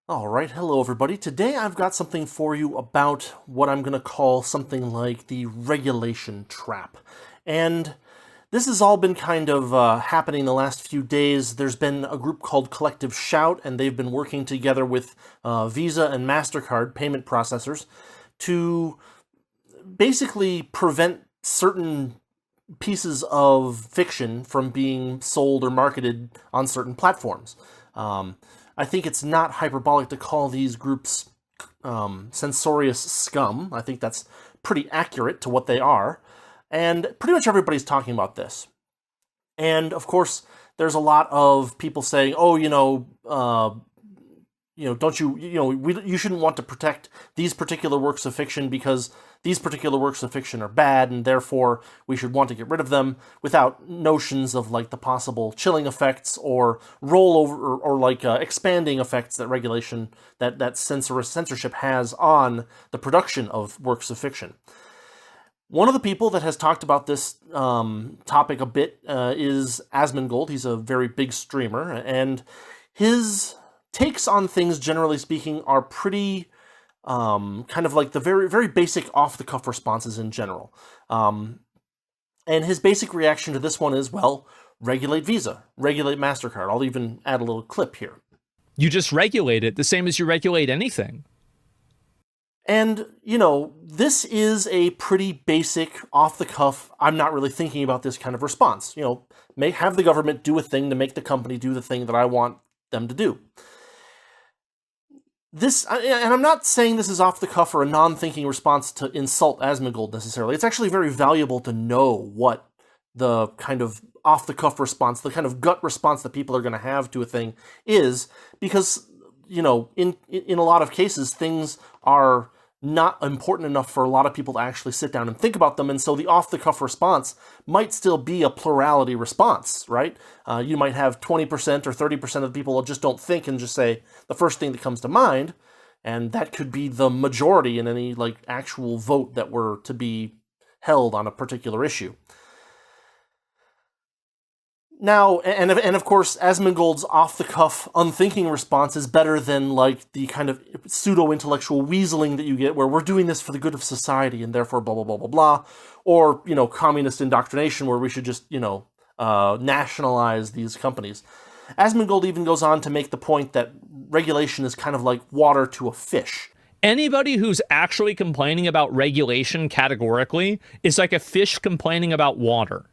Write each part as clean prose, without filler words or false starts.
All right, hello everybody. Today I've got something for you about what I'm going to call something like the regulation trap. And this has all been kind of happening the last few days. There's been a group called Collective Shout, and they've been working together with Visa and MasterCard payment processors to basically prevent certain pieces of fiction from being sold or marketed on certain platforms. I think it's not hyperbolic to call these groups censorious scum. I think that's pretty accurate to what they are. And pretty much everybody's talking about this. And of course, there's a lot of people saying, "Oh, don't you shouldn't want to protect these particular works of fiction because these particular works of fiction are bad, and therefore we should want to get rid of them," without notions of like the possible chilling effects or rollover or like expanding effects that regulation that censorship has on the production of works of fiction. One of the people that has talked about this topic a bit is Asmongold. He's a very big streamer, and his takes on things, generally speaking, are pretty kind of like the very, very basic off-the-cuff responses in general. And his basic reaction to this one is, well, regulate Visa, regulate MasterCard. I'll even add a little clip here. You just regulate it the same as you regulate anything. And, this is a pretty basic, off-the-cuff, I'm not really thinking about this kind of response. Have the government do a thing to make the company do the thing that I want them to do. And I'm not saying this is off the cuff or a non-thinking response to insult Asmongold necessarily. It's actually very valuable to know what the kind of off-the-cuff response, the kind of gut response that people are going to have to a thing is, because, in a lot of cases, things are not important enough for a lot of people to actually sit down and think about them, and so the off-the-cuff response might still be a plurality response, right? You might have 20% or 30% of the people that just don't think and just say the first thing that comes to mind, and that could be the majority in any like actual vote that were to be held on a particular issue. Now, and of course, Asmongold's off-the-cuff, unthinking response is better than, like, the kind of pseudo-intellectual weaseling that you get where we're doing this for the good of society and therefore blah, blah, blah, blah, blah, or, communist indoctrination where we should just, nationalize these companies. Asmongold even goes on to make the point that regulation is kind of like water to a fish. Anybody who's actually complaining about regulation categorically is like a fish complaining about water.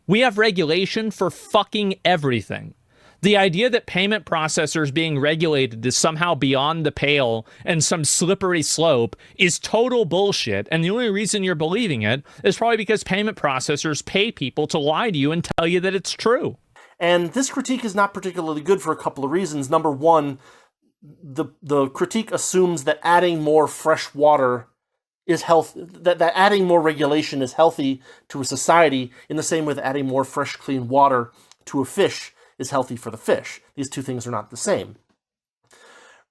We have regulation for fucking everything. The idea that payment processors being regulated is somehow beyond the pale and some slippery slope is total bullshit, and the only reason you're believing it is probably because payment processors pay people to lie to you and tell you that it's true. And this critique is not particularly good for a couple of reasons. Number one, the critique assumes that adding more fresh water is that adding more regulation is healthy to a society in the same way that adding more fresh, clean water to a fish is healthy for the fish. These two things are not the same.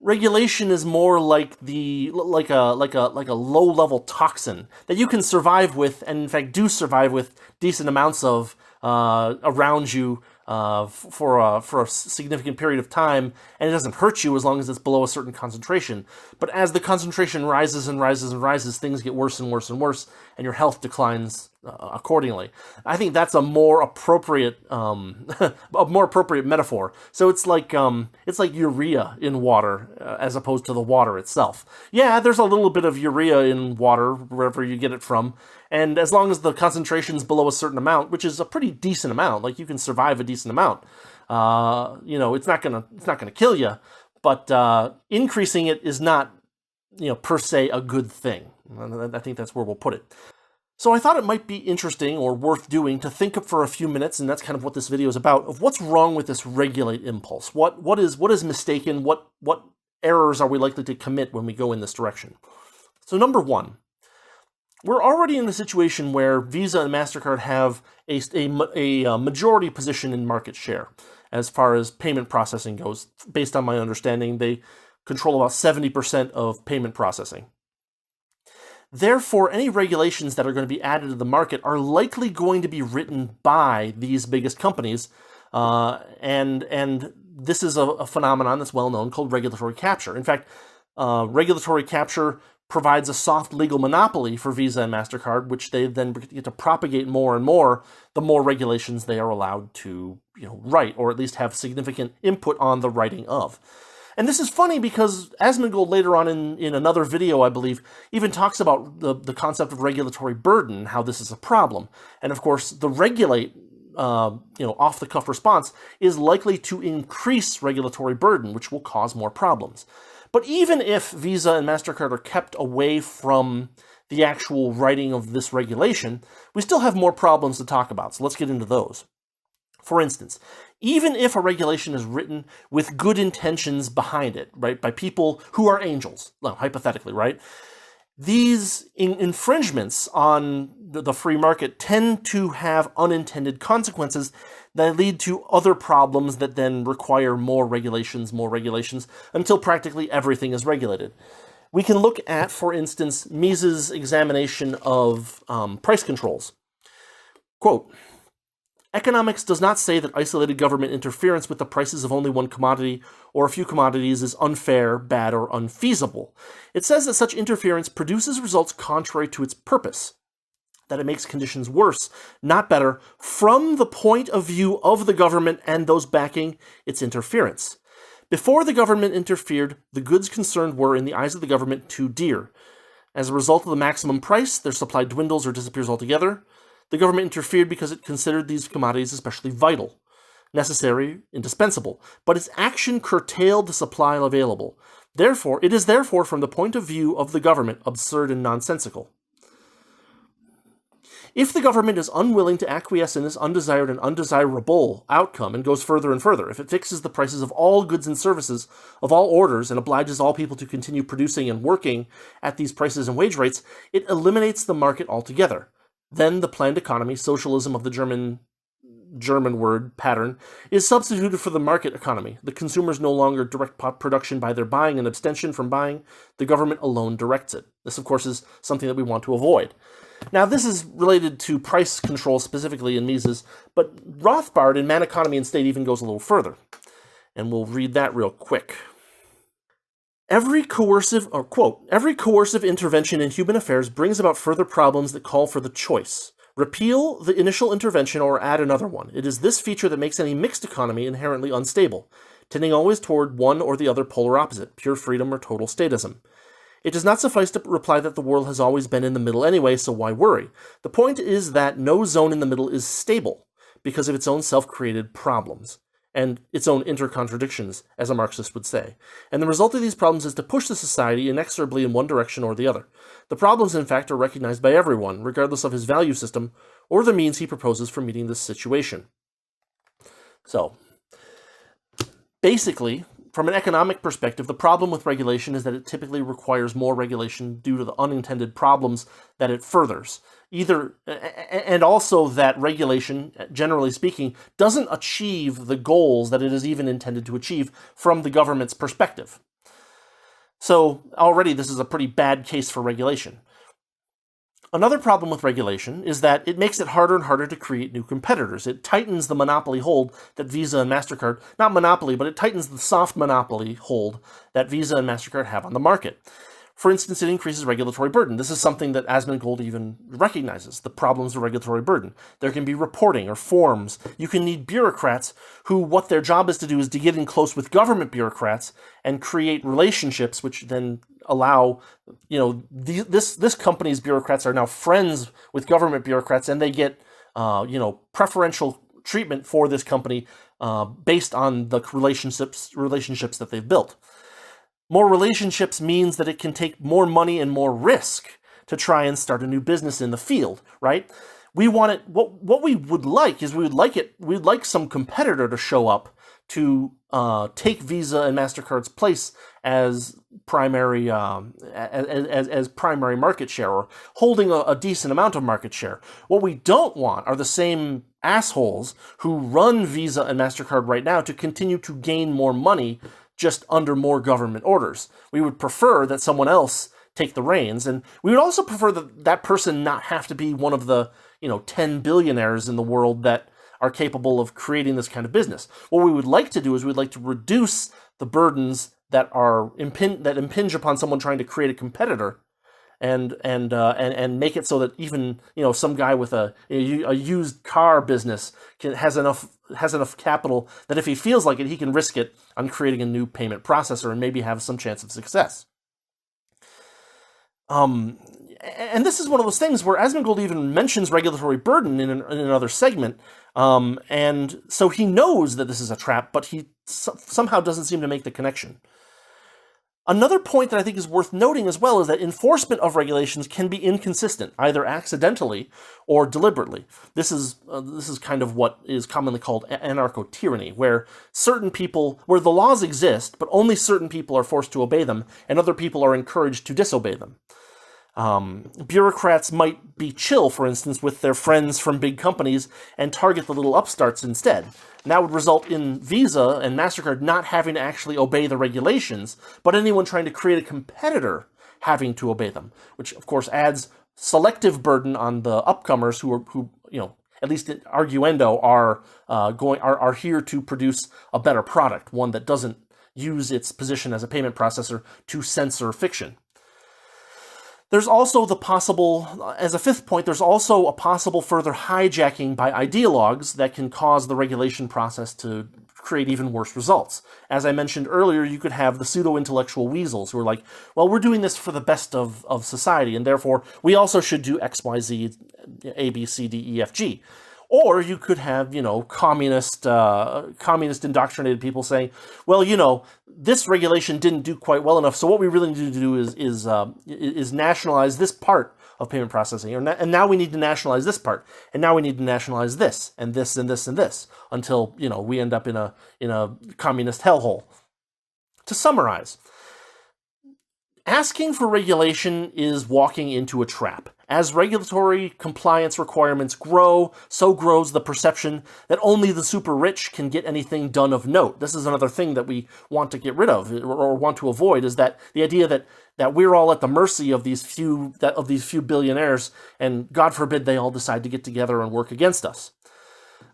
Regulation is more like a low-level toxin that you can survive with, and in fact do survive with decent amounts of around you for a significant period of time, and it doesn't hurt you as long as it's below a certain concentration. But as the concentration rises and rises and rises, things get worse and worse and worse, and your health declines accordingly. I think that's a more appropriate metaphor. So it's like urea in water as opposed to the water itself. Yeah, there's a little bit of urea in water wherever you get it from, and as long as the concentration's below a certain amount, which is a pretty decent amount, like you can survive a decent amount, it's not gonna kill you, but increasing it is not, per se a good thing. I think that's where we'll put it. So I thought it might be interesting or worth doing to think up for a few minutes, and that's kind of what this video is about, of what's wrong with this regulate impulse. What is mistaken? What errors are we likely to commit when we go in this direction? So number one, we're already in the situation where Visa and MasterCard have a majority position in market share as far as payment processing goes. Based on my understanding, they control about 70% of payment processing. Therefore, any regulations that are going to be added to the market are likely going to be written by these biggest companies, and this is a phenomenon that's well known called regulatory capture. In fact, regulatory capture provides a soft legal monopoly for Visa and MasterCard, which they then get to propagate more and more the more regulations they are allowed to write, or at least have significant input on the writing of. And this is funny because Asmongold later on in another video, I believe, even talks about the concept of regulatory burden, how this is a problem. And of course, the regulate, off-the-cuff response is likely to increase regulatory burden, which will cause more problems. But even if Visa and MasterCard are kept away from the actual writing of this regulation, we still have more problems to talk about, so let's get into those. For instance, even if a regulation is written with good intentions behind it, right, by people who are angels, hypothetically, right, these infringements on the free market tend to have unintended consequences that lead to other problems that then require more regulations, until practically everything is regulated. We can look at, for instance, Mises' examination of price controls. Quote, "Economics does not say that isolated government interference with the prices of only one commodity or a few commodities is unfair, bad, or unfeasible. It says that such interference produces results contrary to its purpose, that it makes conditions worse, not better, from the point of view of the government and those backing its interference. Before the government interfered, the goods concerned were, in the eyes of the government, too dear. As a result of the maximum price, their supply dwindles or disappears altogether. The government interfered because it considered these commodities especially vital, necessary, indispensable, but its action curtailed the supply available. Therefore, it is therefore, from the point of view of the government, absurd and nonsensical. If the government is unwilling to acquiesce in this undesired and undesirable outcome and goes further and further, if it fixes the prices of all goods and services of all orders and obliges all people to continue producing and working at these prices and wage rates, it eliminates the market altogether. Then the planned economy, socialism of the German word pattern, is substituted for the market economy. The consumers no longer direct production by their buying and abstention from buying. The government alone directs it. This, of course, is something that we want to avoid. Now, this is related to price control specifically in Mises, but Rothbard in Man, Economy, and State even goes a little further. And we'll read that real quick. Every coercive intervention in human affairs brings about further problems that call for the choice. Repeal the initial intervention or add another one. It is this feature that makes any mixed economy inherently unstable, tending always toward one or the other polar opposite, pure freedom or total statism. It does not suffice to reply that the world has always been in the middle anyway, so why worry? The point is that no zone in the middle is stable because of its own self-created problems and its own intercontradictions, as a Marxist would say. And the result of these problems is to push the society inexorably in one direction or the other. The problems, in fact, are recognized by everyone, regardless of his value system or the means he proposes for meeting this situation. So, basically, from an economic perspective, the problem with regulation is that it typically requires more regulation due to the unintended problems that it furthers. And also that regulation, generally speaking, doesn't achieve the goals that it is even intended to achieve from the government's perspective. So already this is a pretty bad case for regulation. Another problem with regulation is that it makes it harder and harder to create new competitors. It tightens the monopoly hold that Visa and MasterCard, not monopoly, but it tightens the soft monopoly hold that Visa and MasterCard have on the market. For instance, it increases regulatory burden. This is something that Asmongold even recognizes, the problems of regulatory burden. There can be reporting or forms. You can need bureaucrats who, what their job is to do is to get in close with government bureaucrats and create relationships which then allow, this company's bureaucrats are now friends with government bureaucrats, and they get, preferential treatment for this company based on the relationships that they've built. More relationships means that it can take more money and more risk to try and start a new business in the field, right? We want it. What we would like is we'd like some competitor to show up to take Visa and MasterCard's place as primary as primary market share, or holding a decent amount of market share. What we don't want are the same assholes who run Visa and MasterCard right now to continue to gain more money just under more government orders. We would prefer that someone else take the reins, and we would also prefer that person not have to be one of the 10 billionaires in the world that are capable of creating this kind of business. What we would like to do is we'd like to reduce the burdens that impinge upon someone trying to create a competitor, and make it so that even some guy with a used car business has enough capital that if he feels like it, he can risk it on creating a new payment processor and maybe have some chance of success. And this is one of those things where Asmongold even mentions regulatory burden in another segment, and so he knows that this is a trap, but he somehow doesn't seem to make the connection. Another point that I think is worth noting as well is that enforcement of regulations can be inconsistent, either accidentally or deliberately. This is kind of what is commonly called anarcho-tyranny, where the laws exist, but only certain people are forced to obey them, and other people are encouraged to disobey them. Bureaucrats might be chill, for instance, with their friends from big companies and target the little upstarts instead. And that would result in Visa and MasterCard not having to actually obey the regulations, but anyone trying to create a competitor having to obey them, which of course adds selective burden on the upcomers who at least in arguendo are here to produce a better product, one that doesn't use its position as a payment processor to censor fiction. There's also as a fifth point, there's also a possible further hijacking by ideologues that can cause the regulation process to create even worse results. As I mentioned earlier, you could have the pseudo-intellectual weasels who are like, well, we're doing this for the best of society, and therefore we also should do X, Y, Z, A, B, C, D, E, F, G. Or you could have, communist indoctrinated people saying, well, this regulation didn't do quite well enough, so what we really need to do is nationalize this part of payment processing, and now we need to nationalize this part, and now we need to nationalize this, and this, and this, and this, until, we end up in a communist hellhole. To summarize, asking for regulation is walking into a trap. As regulatory compliance requirements grow, so grows the perception that only the super rich can get anything done of note. This is another thing that we want to get rid of or want to avoid, is that the idea that we're all at the mercy of these few billionaires, and God forbid they all decide to get together and work against us.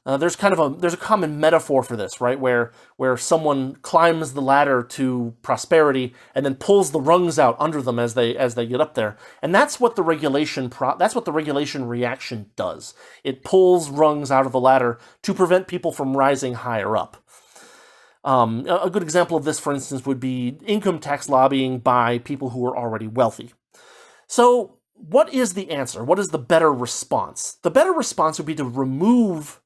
There's a common metaphor for this, right? Where someone climbs the ladder to prosperity and then pulls the rungs out under them as they get up there, and that's what the regulation reaction does. It pulls rungs out of the ladder to prevent people from rising higher up. A good example of this, for instance, would be income tax lobbying by people who are already wealthy. So, what is the answer? What is the better response? The better response would be to remove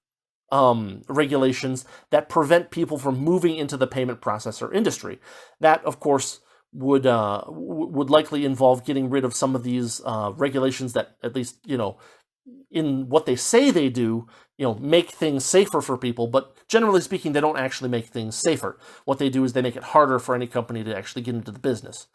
regulations that prevent people from moving into the payment processor industry. That, of course, would likely involve getting rid of some of these regulations that, at least, in what they say they do, make things safer for people, but generally speaking, they don't actually make things safer. What they do is they make it harder for any company to actually get into the business.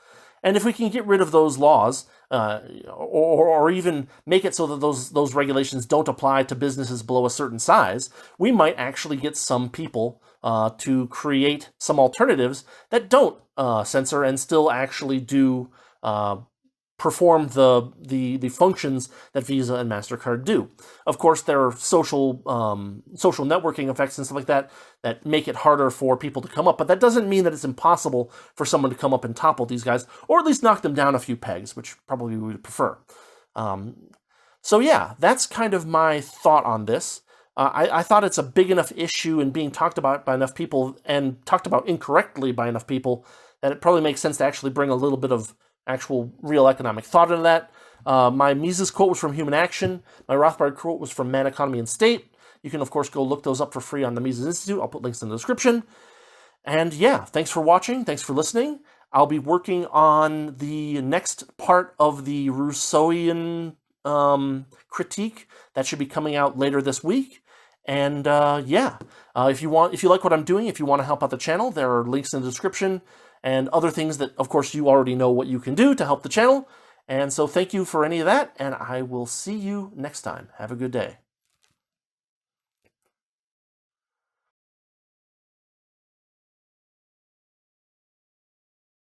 And if we can get rid of those laws, or even make it so that those regulations don't apply to businesses below a certain size, we might actually get some people to create some alternatives that don't censor and still actually do perform the functions that Visa and MasterCard do. Of course, there are social networking effects and stuff like that make it harder for people to come up, but that doesn't mean that it's impossible for someone to come up and topple these guys, or at least knock them down a few pegs, which probably we would prefer. So yeah, that's kind of my thought on this. I thought it's a big enough issue and being talked about by enough people, and talked about incorrectly by enough people, that it probably makes sense to actually bring a little bit of actual real economic thought into that. My Mises quote was from Human Action. My Rothbard quote was from Man, Economy, and State. You can, of course, go look those up for free on the Mises Institute. I'll put links in the description. And yeah, thanks for watching. Thanks for listening. I'll be working on the next part of the Rousseauian critique. That should be coming out later this week. And if you like what I'm doing, if you want to help out the channel, there are links in the description and other things that, of course, you already know what you can do to help the channel. And so thank you for any of that, and I will see you next time. Have a good day.